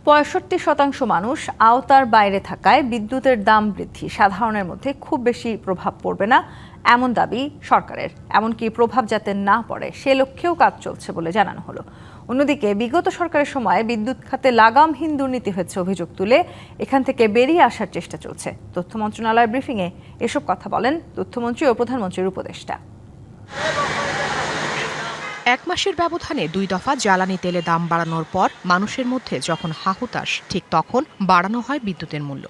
৬৫% মানুষ আওতার বাইরে থাকায় বিদ্যুতের দাম বৃদ্ধি সাধারণের মধ্যে খুব বেশি প্রভাব পড়বে না এমন দাবি সরকারের। এমনকি প্রভাব যাতে না পড়ে সে লক্ষ্যেও কাজ চলছে বলে জানানো হলো। অন্যদিকে বিগত সরকারের সময় বিদ্যুৎ খাতে লাগামহীন দুর্নীতি হয়েছে অভিযোগ তুলে এখান থেকে বেরিয়ে আসার চেষ্টা চলছে। তথ্য মন্ত্রণালয়ের ব্রিফিংয়ে এসব কথা বলেন তথ্যমন্ত্রী ও প্রধানমন্ত্রীর উপদেষ্টা। ১ মাসের ব্যবধানে ২ দফা জ্বালানি তেলে দাম বাড়ানোর পর মানুষের মধ্যে যখন হাহুতাশ, ঠিক তখন বাড়ানো হয় বিদ্যুতের মূল্য।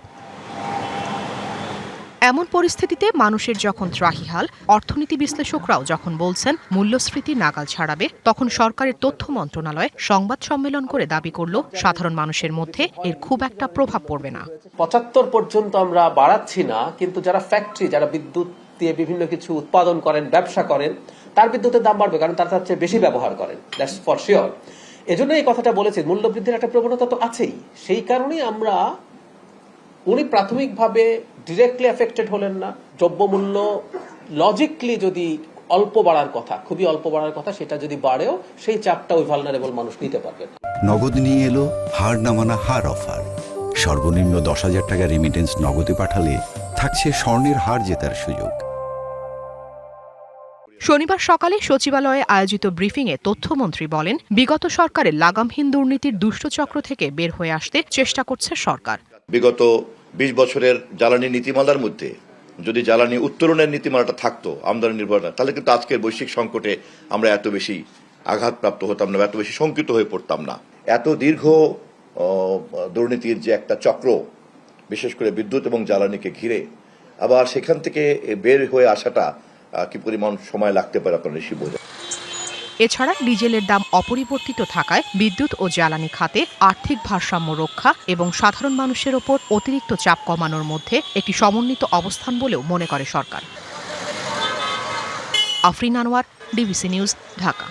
এমন পরিস্থিতিতে মানুষের যখন ত্রাহিহাল, অর্থনীতি বিশ্লেষকরাও যখন বলছেন মূল্যস্ফীতি নাগাল ছাড়াবে, তখন সরকারের তথ্য মন্ত্রণালয় সংবাদ সম্মেলন করে দাবি করল সাধারণ মানুষের মধ্যে এর খুব একটা প্রভাব পড়বে না। ৭৫ পর্যন্ত আমরা বাড়াচ্ছি না, কিন্তু যারা ফ্যাক্টরি, যারা বিদ্যুৎ দিয়ে বিভিন্ন কিছু উৎপাদন করেন, ব্যবসা করেন, তার বিদ্যুতের দাম বাড়বে, কারণ তার চেয়ে বেশি ব্যবহার করেন। That's for sure. এজন্য এই কথাটা বলেছি, মূল্যবৃদ্ধির একটা প্রবণতা তো আছেই। সেই কারণেই উনি প্রাথমিকভাবে ডিরেক্টলি এফেক্টেড হলেন না। দ্রব্যমূল্য লজিকলি যদি অল্প বাড়ার কথা, খুবই অল্প বাড়ার কথা, সেটা যদি বাড়েও সেই চাপটা ওই ভালনারেবল মানুষ নিতে পারবেন। নগদ নিয়ে এলো হার না মানা হার অফার। সর্বনিম্ন ১০,০০০ টাকা রেমিটেন্স নগদে পাঠালে থাকছে স্বর্ণের হার জেতার সুযোগ। শনিবার সকালে সচিবালয়ে আয়োজিত ব্রিফিংয়ে তথ্যমন্ত্রী বলেন, বিগত সরকারের লাগামহীন দুর্নীতির দুষ্টচক্র থেকে বের হয়ে আসতে চেষ্টা করছে সরকার। বিগত ২০ বছরের জ্বালানি নীতিমালার মধ্যে যদি জ্বালানি উত্তোলনের নীতিমালাটা থাকতো, আমদানি নির্ভরতা, তাহলে কিন্তু আজকের বৈশ্বিক সংকটে আমরা এত বেশি আঘাতপ্রাপ্ত হতাম না, এত বেশি শঙ্কিত হয়ে পড়তাম না। এত দীর্ঘ দুর্নীতির যে একটা চক্র, বিশেষ করে বিদ্যুৎ এবং জ্বালানিকে ঘিরে, আবার সেখান থেকে বের হয়ে আসাটা কি পরিমাণ সময় লাগতে পারে আপনারা নিশ্চয়ই বোঝেন। এছাড়া ডিজেলের দাম অপরিবর্তিত থাকায় বিদ্যুৎ ও জ্বালানি খাতে আর্থিক ভারসাম্য রক্ষা এবং সাধারণ মানুষের ওপর অতিরিক্ত চাপ কমানোর মধ্যে একটি সমন্বিত অবস্থান বলেও মনে করে সরকার। Afrin Anwar, DBC news, Dhaka.